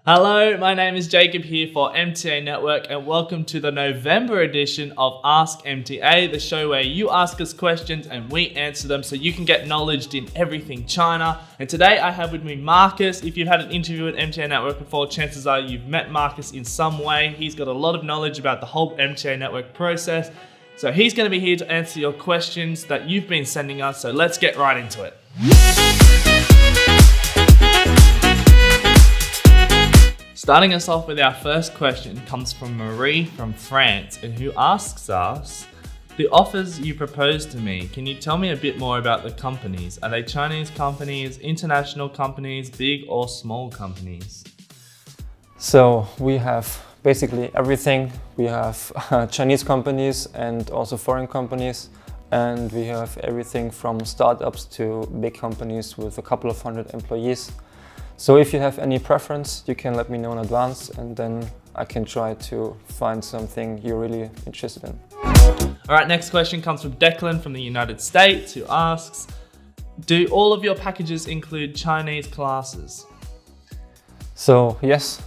Hello, my name is Jacob here for MTA Network and welcome to the November edition of Ask MTA, the show where you ask us questions and we answer them so you can get knowledge in everything China. And today I have with me Marcus. If you've had an interview with MTA Network before, chances are you've met Marcus in some way. He's got a lot of knowledge about the whole MTA Network process. So he's going to be here to answer your questions that you've been sending us. So let's get right into it. Starting us off with our first question comes from Marie from France, and who asks us, the offers you proposed to me, can you tell me a bit more about the companies? Are they Chinese companies, international companies, big or small companies? So we have basically everything. We have Chinese companies and also foreign companies, and we have everything from startups to big companies with a couple of hundred employees. So if you have any preference, you can let me know in advance and then I can try to find something you're really interested in. All right, next question comes from Declan from the United States, who asks, do all of your packages include Chinese classes? So yes,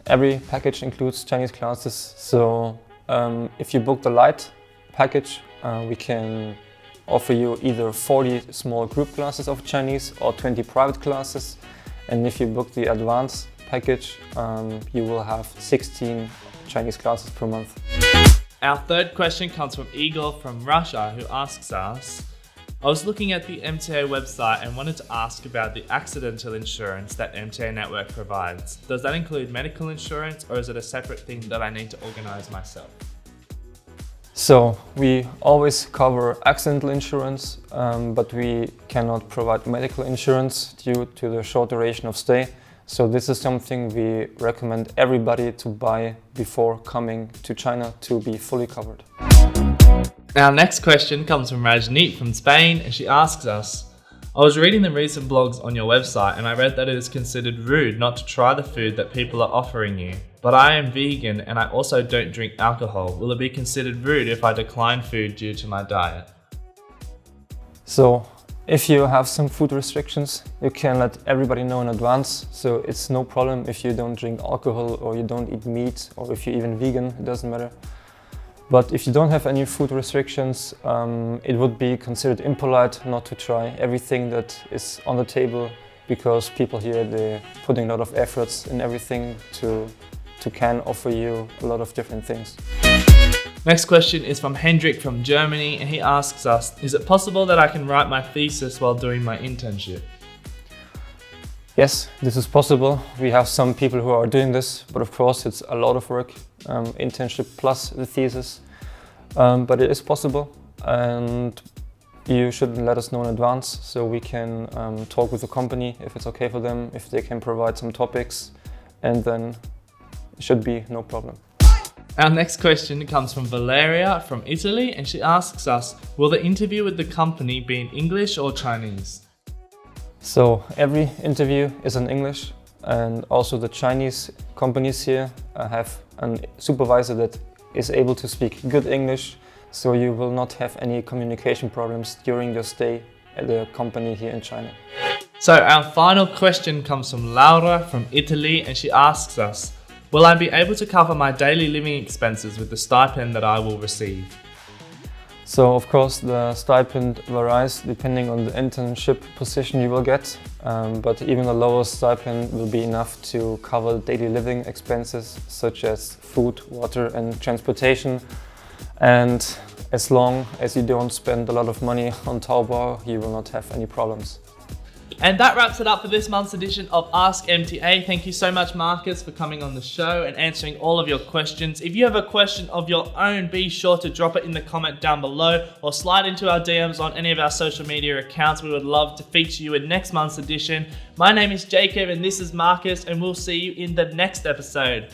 every package includes Chinese classes. So if you book the light package, we can offer you either 40 small group classes of Chinese or 20 private classes. And if you book the advanced package, you will have 16 Chinese classes per month. Our third question comes from Igor from Russia, who asks us, I was looking at the MTA website and wanted to ask about the accidental insurance that MTA Network provides. Does that include medical insurance or is it a separate thing that I need to organize myself? So we always cover accidental insurance, but we cannot provide medical insurance due to the short duration of stay. So this is something we recommend everybody to buy before coming to China to be fully covered. Our next question comes from Rajneet from Spain, and she asks us, I was reading the recent blogs on your website and I read that it is considered rude not to try the food that people are offering you. But I am vegan and I also don't drink alcohol. Will it be considered rude if I decline food due to my diet? So if you have some food restrictions, you can let everybody know in advance. So it's no problem if you don't drink alcohol or you don't eat meat or if you're even vegan, it doesn't matter. But if you don't have any food restrictions, it would be considered impolite not to try everything that is on the table because people here, they're putting a lot of efforts in everything to can offer you a lot of different things. Next question is from Hendrik from Germany, and he asks us, is it possible that I can write my thesis while doing my internship? Yes, this is possible. We have some people who are doing this, but of course it's a lot of work, internship plus the thesis. But it is possible and you should let us know in advance so we can talk with the company if it's okay for them, if they can provide some topics, and then it should be no problem. Our next question comes from Valeria from Italy, and she asks us, will the interview with the company be in English or Chinese? So every interview is in English, and also the Chinese companies here have a supervisor that is able to speak good English, so you will not have any communication problems during your stay at the company here in China. So our final question comes from Laura from Italy, and she asks us, will I be able to cover my daily living expenses with the stipend that I will receive? So of course the stipend varies depending on the internship position you will get, but even the lowest stipend will be enough to cover daily living expenses such as food, water and transportation. And as long as you don't spend a lot of money on Taobao, you will not have any problems. And that wraps it up for this month's edition of Ask MTA. Thank you so much, Marcus, for coming on the show and answering all of your questions. If you have a question of your own, be sure to drop it in the comment down below or slide into our DMs on any of our social media accounts. We would love to feature you in next month's edition. My name is Jacob and this is Marcus, and we'll see you in the next episode.